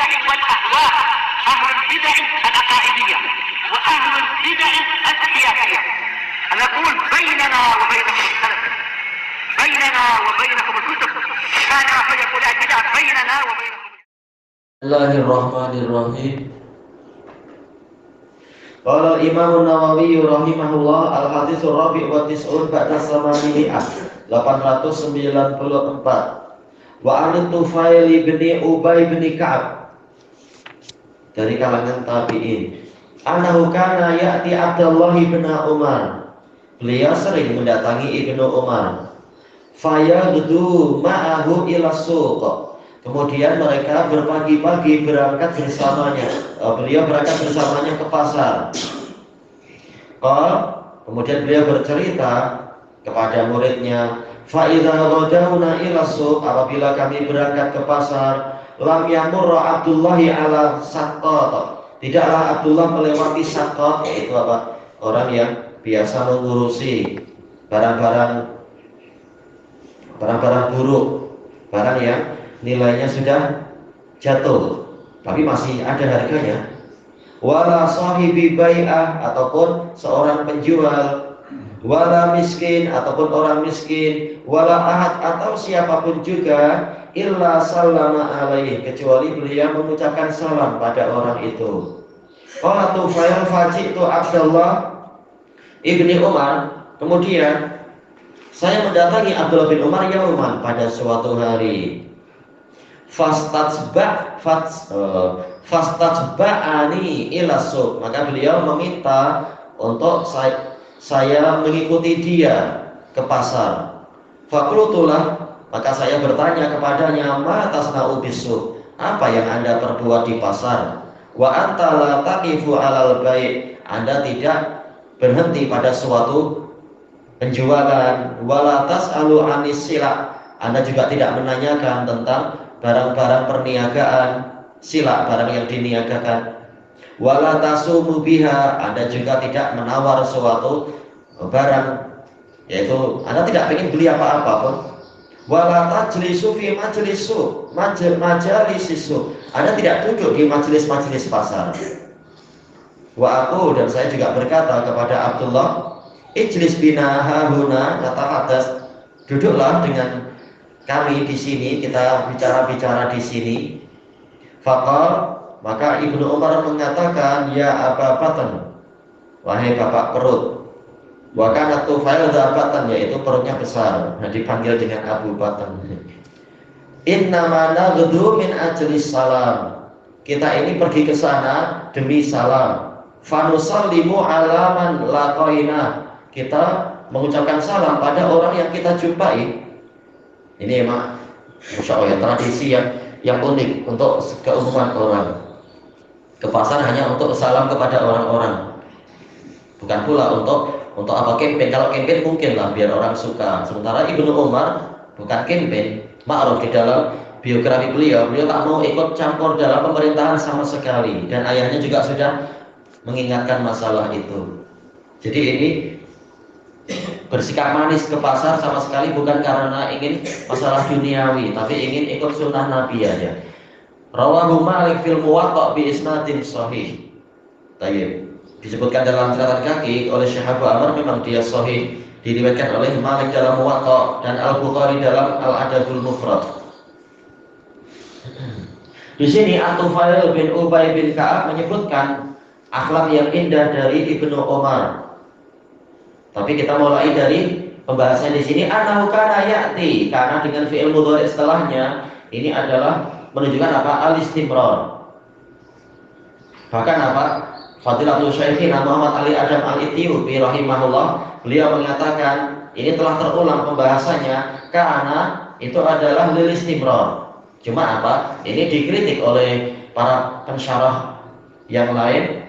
البدع والأهواء، أهل البدع العقائدية وأهل البدع السياسية. نقول بيننا وبينكم السلف، بيننا وبينكم الكتب، كان فيقول البدع بيننا وبينكم. Bismillahirrahmanirrahim. Qala al-Imam an-Nawawi rahimahullah al-hadits ar-rabi' wa tis'un ba'da samaniyah 894. Wa an-Tufail bin Ubay bin Ka'ab, dari kalangan tabi'in, annahu kana ya'ti Abdullah bin Umar, beliau sering mendatangi Ibnu Umar, fayaddu ma'ahu ila suq, kemudian mereka berpagi-pagi berangkat bersamanya. Beliau berangkat bersamanya ke pasar. Kemudian beliau bercerita kepada muridnya, fa idza ghadawna ila suq, apabila kami berangkat ke pasar, lam yamurra Abdullah ala saqqat, tidaklah Abdullah melewati saqqat, yaitu apa? Orang yang biasa mengurusi barang-barang buruk, barang yang nilainya sudah jatuh tapi masih ada harganya. Wala sahibi bai'ah, ataupun seorang penjual, wala miskin, ataupun orang miskin, wala ahad, atau siapapun juga, illa sallama alaihi, kecuali beliau mengucapkan salam pada orang itu. Qala Tufail faji'tu Abdullah ibni Umar, kemudian saya mendatangi Abdullah bin Umar yauman, pada suatu hari. Fastatsba'ani ila suq, maka beliau meminta untuk saya mengikuti dia ke pasar. Faqultulah, maka saya bertanya kepadanya, ma tasna'u bis-suq, apa yang Anda perbuat di pasar? Wa anta la taqifu 'alal bai', Anda tidak berhenti pada suatu penjualan. Wala tas'alu 'anis sila', Anda juga tidak menanyakan tentang barang-barang perniagaan, sila, barang yang diniagakan. Wala tasumu biha, Anda juga tidak menawar suatu barang, yaitu Anda tidak ingin beli apa-apa pun. Wala tajlisu fi majlisu majalisisu, Anda tidak duduk di majelis-majelis pasar. Wa aku, dan saya juga berkata kepada Abdullah, ijlis bina hahuna natahadats, duduklah dengan kami di sini, kita bicara-bicara di sini. Faqal, maka Ibnu Umar mengatakan, ya Aba Batn, wahai bapak perut. Wa kana Tufail dha batn, yaitu perutnya besar, nah dipanggil dengan Abu Batn. Innama naghdu min ajlis salam, kita ini pergi ke sana demi salam. Fanusallimu ala man laqaina, kita mengucapkan salam pada orang yang kita jumpai. Ini emang Masya Allah, tradisi yang unik untuk keumuman orang. Ke pasar hanya untuk salam kepada orang-orang, bukan pula untuk apa, campaign. Kalau campaign mungkin lah biar orang suka. Sementara Ibnu Umar bukan campaign. Ma'ruf di dalam biografi beliau tak mau ikut campur dalam pemerintahan sama sekali, dan ayahnya juga sudah mengingatkan masalah itu. Jadi ini bersikap manis ke pasar sama sekali bukan karena ingin masalah duniawi, tapi ingin ikut sunnah Nabi aja. Rawahu Malik fil Muwatta bi isnadin sahih. Tayyib. Disebutkan dalam catatan kaki oleh Syekh Abu Amr, memang dia sahih, diriwayatkan oleh Malik dalam Muwatta dan Al-Bukhari dalam Al-Adabul Mufrad. Di sini At-Tufail bin Ubay bin Ka'ab menyebutkan akhlak yang indah dari Ibnu Umar. Tapi kita mulai dari pembahasan di sini, annahu kana ya'ti, karena dengan fi'il mudhari setelahnya ini adalah menunjukkan apa? Al-istimrar. Bahkan apa? Fadilatul Syaikhina Muhammad Ali Adam Al-Ethiopi rahimahullah, beliau mengatakan ini telah terulang pembahasannya karena itu adalah lil istimrar. Cuma apa? Ini dikritik oleh para pensyarah yang lain.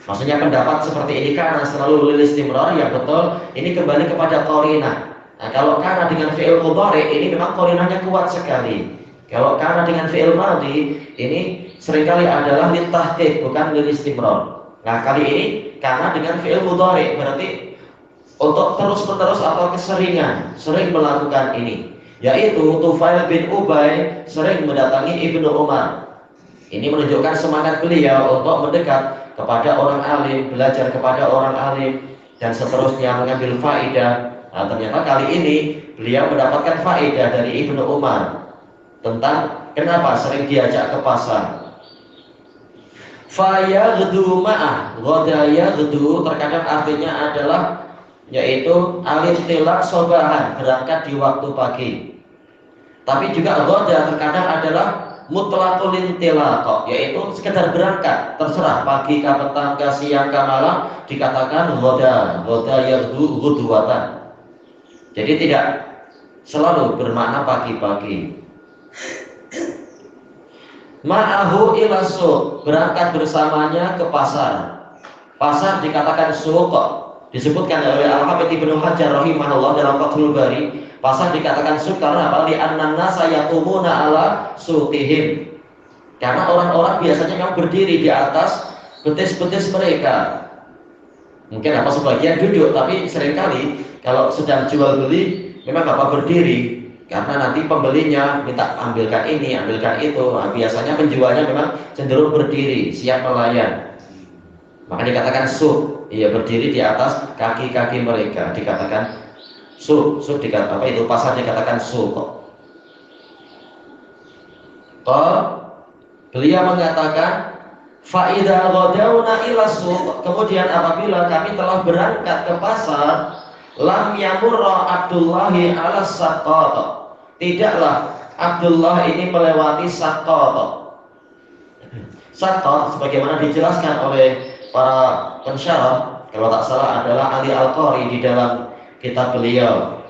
Maksudnya pendapat seperti ini karena selalu lil istimrar, yang betul ini kembali kepada qarinah. Nah, kalau karena dengan fi'il mudhari ini memang qarinahnya kuat sekali. Kalau karena dengan fi'il madhi ini seringkali adalah lil tahqiq, bukan lil istimrar. Nah, kali ini karena dengan fi'il mudhari berarti untuk terus-menerus atau keseringan, sering melakukan ini. Yaitu Tufail bin Ubay sering mendatangi Ibnu Umar. Ini menunjukkan semangat beliau untuk mendekat kepada orang alim, belajar kepada orang alim, dan seterusnya mengambil faedah. Nah, ternyata kali ini beliau mendapatkan faedah dari Ibnu Umar tentang kenapa sering diajak ke pasar. Fayaghdu ma'ah, ghadayaghdu terkadang artinya adalah yaitu al-intila sobahan, berangkat di waktu pagi. Tapi juga ghada terkadang adalah mutlaqul intilaq, yaitu sekedar berangkat, terserah pagi ke petang ke siang ke malam, dikatakan ghada yaghdu ghudwatan. Jadi tidak selalu bermakna pagi-pagi. Ma'ahu ila suq, berangkat bersamanya ke pasar. Pasar dikatakan suq, disebutkan oleh Al-Hafidz Ibnu Hajar rahimahullah dalam Fathul Bari. Pasar dikatakan suq karena apa? Li'annan nasa yaqumuna ala suqihim. Karena orang-orang biasanya yang berdiri di atas betis-betis mereka. Mungkin apa sebagian duduk, tapi seringkali kalau sedang jual beli memang bapak berdiri. Karena nanti pembelinya minta ambilkan ini, ambilkan itu. Nah, biasanya penjualnya memang cenderung berdiri, siap melayan. Maka dikatakan suq, ia berdiri di atas kaki-kaki mereka. Dikatakan suq, dikatakan apa itu? Pasar dikatakan suq. Beliau mengatakan, fa'idha ghadawna ila suq. Kemudian apabila kami telah berangkat ke pasar, lam yamurra Abdullahi ala saqqat. Tidaklah Abdullah ini melewati saqqat. Saqqat sebagaimana dijelaskan oleh para pensyarah, kalau tak salah adalah Ali Al-Qari di dalam kitab beliau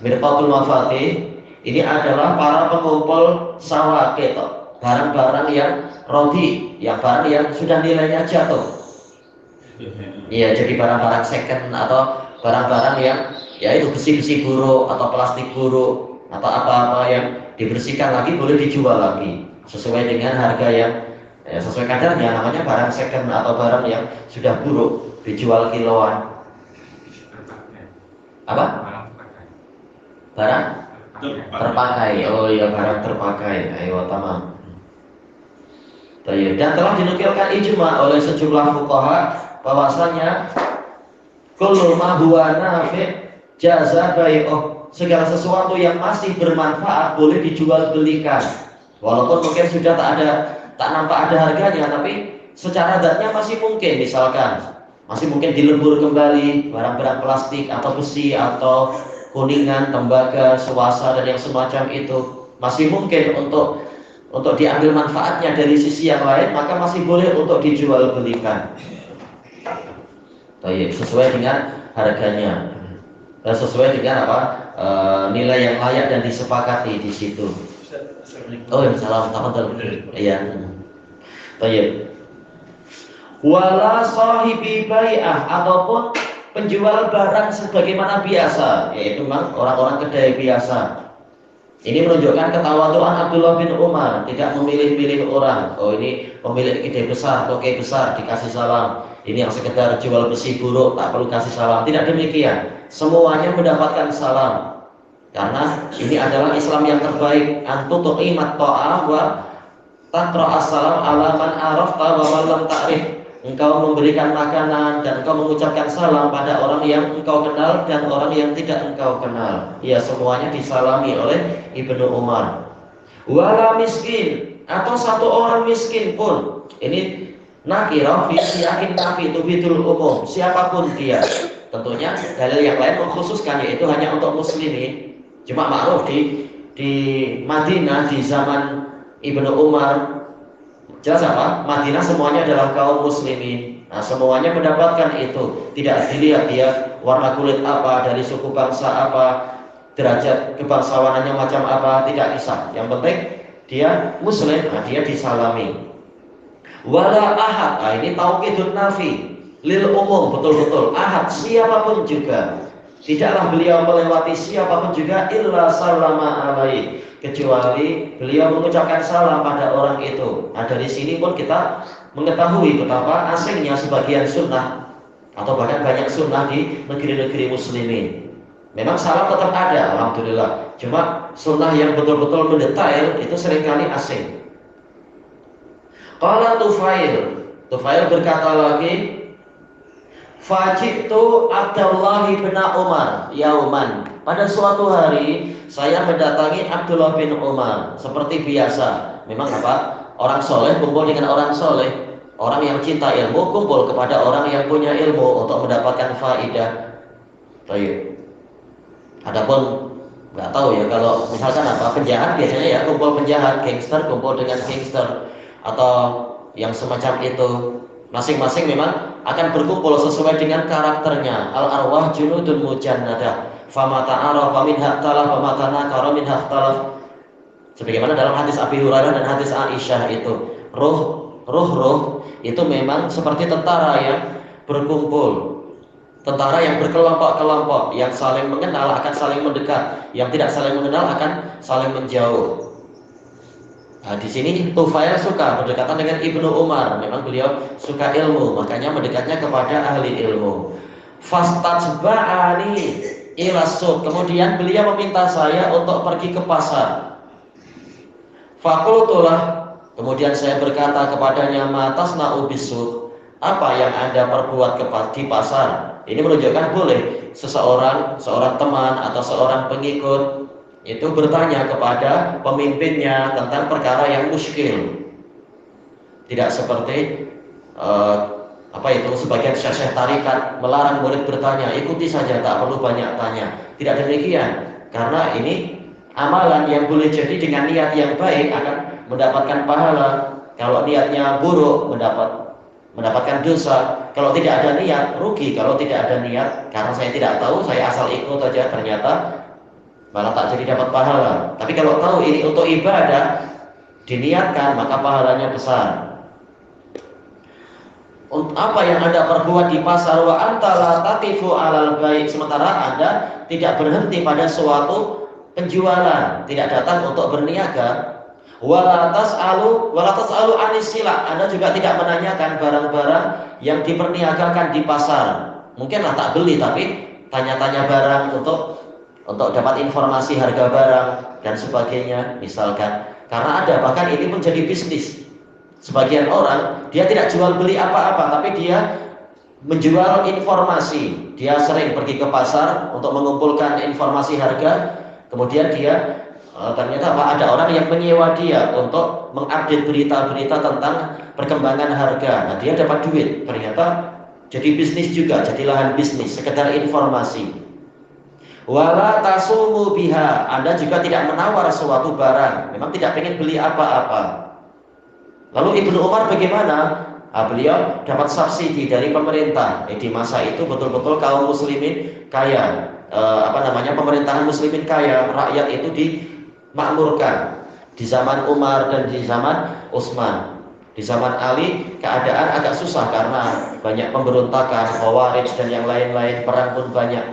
Mirqatul Mafatih. Ini adalah para pengumpul sawaqit, barang-barang yang rodi, yang barang yang sudah nilainya jatuh. Iya, jadi barang-barang second atau barang-barang yang yaitu besi-besi buruk atau plastik buruk atau apa-apa yang dibersihkan lagi boleh dijual lagi sesuai dengan harga yang sesuai kadarnya, namanya barang second atau barang yang sudah buruk dijual kiloan. Apa? Barang terpakai. Oh iya, barang terpakai. Ayo tamam. Dan telah dinukilkan ijma oleh sejumlah fuqaha bahwasanya kullu ma huwa nafi' jaza bai'uh, segala sesuatu yang masih bermanfaat boleh dijual belikan. Walaupun mungkin sudah tak nampak ada harganya, tapi secara zatnya masih mungkin. Misalkan masih mungkin dilebur kembali barang-barang plastik atau besi atau kuningan, tembaga, suasa dan yang semacam itu, masih mungkin untuk diambil manfaatnya dari sisi yang lain, maka masih boleh untuk dijual belikan. Baik, sesuai dengan harganya, sesuai dengan apa nilai yang layak dan disepakati di situ. Oh ya, salam, tafadhol. Iya. Baik. Wala sahibi bai'ah, ataupun penjual barang sebagaimana biasa, yaitu memang orang-orang kedai biasa. Ini menunjukkan ketawaduan Abdullah bin Umar, tidak memilih-milih orang. Oh, ini pemilik kedai besar, toko besar, dikasih salam. Ini yang sekedar jual besi buruk, tak perlu kasih salam. Tidak demikian, semuanya mendapatkan salam. Karena ini adalah Islam yang terbaik. Antutu imat ta'am wa taqra as-salam ala man arafta wa man lam ta'rif. Engkau memberikan makanan dan engkau mengucapkan salam pada orang yang engkau kenal dan orang yang tidak engkau kenal. Ya, semuanya disalami oleh Ibnu Umar. Wala miskin, atau satu orang miskin pun. Ini nakirah fi siyakin nafi tubidul umum, siapapun dia. Tentunya dalil yang lain mengkhususkan, yaitu hanya untuk muslimin. Cuma ma'ruf di Madinah di zaman Ibnu Umar, jelas apa? Madinah semuanya adalah kaum muslimin. Nah, semuanya mendapatkan itu. Tidak dilihat dia warna kulit apa, dari suku bangsa apa, derajat kebangsawanannya macam apa, tidak kisah. Yang penting dia muslim, nah dia disalami. Wala ahad, nah ini taukidun nafi lil umum, betul-betul ahad, siapapun juga. Tidaklah beliau melewati siapapun juga illa salama alaihi, kecuali beliau mengucapkan salam pada orang itu. Nah, dari sini pun kita mengetahui betapa asingnya sebagian sunnah atau bahkan banyak sunnah di negeri-negeri muslimin. Memang salam tetap ada, alhamdulillah. Cuma sunnah yang betul-betul mendetail itu seringkali asing. Qala Tufail berkata lagi, faji'tu Abdullah bin Umar yauman. Pada suatu hari saya mendatangi Abdullah bin Umar seperti biasa. Memang apa? Orang soleh kumpul dengan orang soleh. Orang yang cinta ilmu kumpul kepada orang yang punya ilmu untuk mendapatkan faidah. Baik. Adapun nggak tahu ya, kalau misalkan apa, penjahat biasanya ya kumpul penjahat, gangster kumpul dengan gangster, atau yang semacam itu. Masing-masing memang akan berkumpul sesuai dengan karakternya. Al arwah junudun mujannadah, fama ta'arafa minha ikhtalaf wa ma tanakara minha ikhtalaf. Sebagaimana dalam hadis Abi Hurairah dan hadis Aisyah itu, ruh itu memang seperti tentara yang berkumpul. Tentara yang berkelompok-kelompok, yang saling mengenal akan saling mendekat, yang tidak saling mengenal akan saling menjauh. Nah, di sini Tufail suka berdekatan dengan Ibnu Umar. Memang beliau suka ilmu, makanya mendekatnya kepada ahli ilmu. Fastajba'ani ila suq. Kemudian beliau meminta saya untuk pergi ke pasar. Fakultulah. Kemudian saya berkata kepadanya, matasna'u bisuq. Apa yang Anda perbuat di pasar? Ini menunjukkan boleh seorang teman atau seorang pengikut itu bertanya kepada pemimpinnya tentang perkara yang muskil. Tidak seperti sebagian syekh tarikat melarang murid bertanya, ikuti saja, tak perlu banyak tanya. Tidak demikian, karena ini amalan yang boleh jadi dengan niat yang baik akan mendapatkan pahala. Kalau niatnya buruk mendapatkan dosa. Kalau tidak ada niat rugi. Kalau tidak ada niat, karena saya tidak tahu, saya asal ikut saja, ternyata malah tak jadi dapat pahala. Tapi kalau tahu ini untuk ibadah, diniatkan, maka pahalanya besar. Apa yang Anda perbuat di pasar, wa anta la tatifu alal baik, sementara Anda tidak berhenti pada suatu penjualan, tidak datang untuk berniaga. Wala tas'alu anis sila, Anda juga tidak menanyakan barang-barang yang diperniagakan di pasar. Mungkinlah tak beli, tapi tanya-tanya barang untuk dapat informasi harga barang dan sebagainya, misalkan. Karena ada, bahkan ini pun jadi bisnis. Sebagian orang dia tidak jual beli apa-apa, tapi dia menjual informasi. Dia sering pergi ke pasar untuk mengumpulkan informasi harga. Kemudian dia ternyata ada orang yang menyewa dia untuk mengupdate berita-berita tentang perkembangan harga. Nah, dia dapat duit. Ternyata jadi bisnis juga, jadi lahan bisnis, sekedar informasi. Wala tasumu biha, Anda juga tidak menawar suatu barang, memang tidak ingin beli apa-apa. Lalu Ibnu Umar bagaimana? Beliau dapat subsidi dari pemerintah. Di masa itu betul-betul kaum muslimin kaya, pemerintahan muslimin kaya, rakyat itu dimakmurkan. Di zaman Umar dan di zaman Utsman. Di zaman Ali keadaan agak susah karena banyak pemberontakan, Khawarij dan yang lain-lain, perang pun banyak.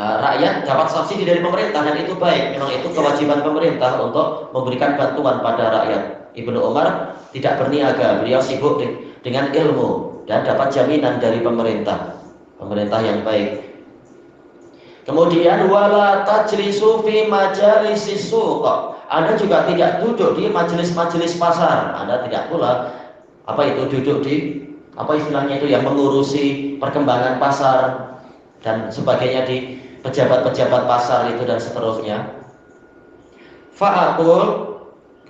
Rakyat dapat subsidi dari pemerintah dan itu baik. Memang itu kewajiban pemerintah untuk memberikan bantuan pada rakyat. Ibnu Umar tidak berniaga, beliau sibuk dengan ilmu dan dapat jaminan dari pemerintah yang baik. Kemudian wala tajlisu fi majalisis suq, Anda juga tidak duduk di majelis-majelis pasar. Anda tidak pula duduk di yang mengurusi perkembangan pasar dan sebagainya, di pejabat-pejabat pasar itu dan seterusnya.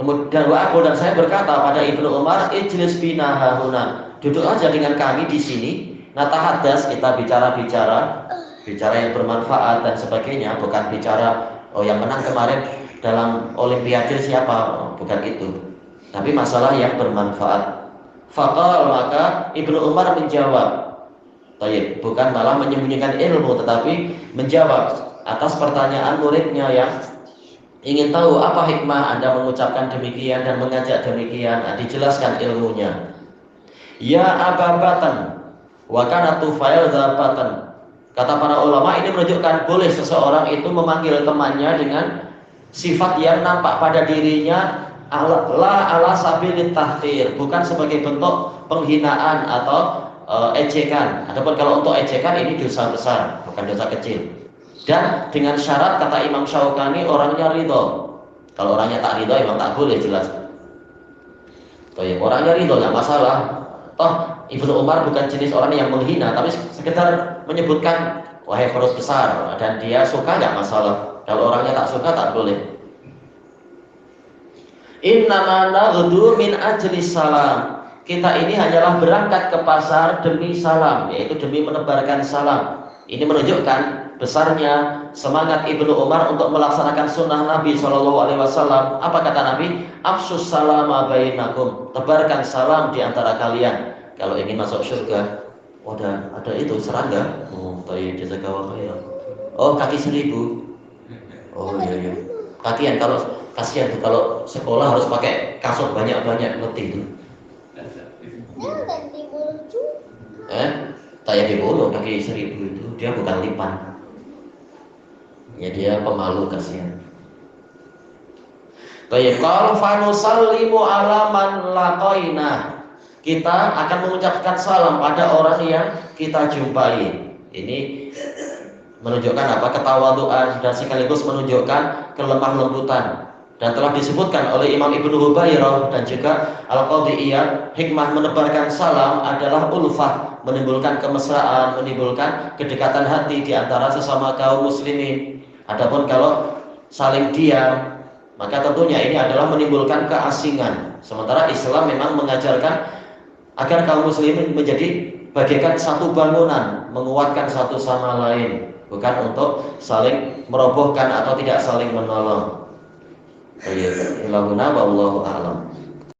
Kemudian dan saya berkata pada Ibnu Umar, ijlis bina hahuna, duduk aja dengan kami di sini. Natahadas, kita bicara yang bermanfaat dan sebagainya, bukan bicara yang menang kemarin dalam olimpiade siapa, bukan itu. Tapi masalah yang bermanfaat. Faqal, maka Ibnu Umar menjawab. Bukan malah menyembunyikan ilmu, tetapi menjawab atas pertanyaan muridnya yang ingin tahu apa hikmah Anda mengucapkan demikian dan mengajak demikian. Dijelaskan ilmunya. Ya Aba Batan, wa kana Tufail dza Batan. Kata para ulama, ini menunjukkan boleh seseorang itu memanggil temannya dengan sifat yang nampak pada dirinya, ala sabilit tahtir, bukan sebagai bentuk penghinaan atau ejekan. Adapun kalau untuk ejekan ini dosa besar, bukan dosa kecil. Dan dengan syarat, kata Imam Syaukani, orangnya ridho. Kalau orangnya tak ridho, memang tak boleh, jelas. Orangnya ridho nggak masalah. Toh Ibnu Umar bukan jenis orang yang menghina, tapi sekedar menyebutkan wahai perut besar, dan dia suka nggak masalah. Kalau orangnya tak suka tak boleh. Innama naghdu min ajli salam. Kita ini hanyalah berangkat ke pasar demi salam, yaitu demi menebarkan salam. Ini menunjukkan besarnya semangat Ibnu Umar untuk melaksanakan sunnah Nabi SAW. Apa kata Nabi? Afsus salama bainakum. Tebarkan salam di antara kalian. Kalau ingin masuk surga, ada itu serangga. Oh, kaki 1000. Oh iya. Kasihan kalau sekolah harus pakai kasut banyak-banyak, letih itu. Saya dibuluh kaki 1000 itu, dia bukan lipan. Ya dia pemalu, kasihan. Kalau fanusallimu ala man laqaina. Kita akan mengucapkan salam pada orang yang kita jumpai. Ini menunjukkan apa? Ketawaduan dan sekaligus menunjukkan kelemah lembutan. Dan telah disebutkan oleh Imam Ibnu Hubairah dan juga Al-Qadhi Iyad, hikmah menebarkan salam adalah ulfah, menimbulkan kemesraan, menimbulkan kedekatan hati di antara sesama kaum muslimin. Adapun kalau saling diam, maka tentunya ini adalah menimbulkan keasingan. Sementara Islam memang mengajarkan agar kaum muslimin menjadi bagaikan satu bangunan, menguatkan satu sama lain, bukan untuk saling merobohkan atau tidak saling menolong. Ilahuna wallahu a'lam.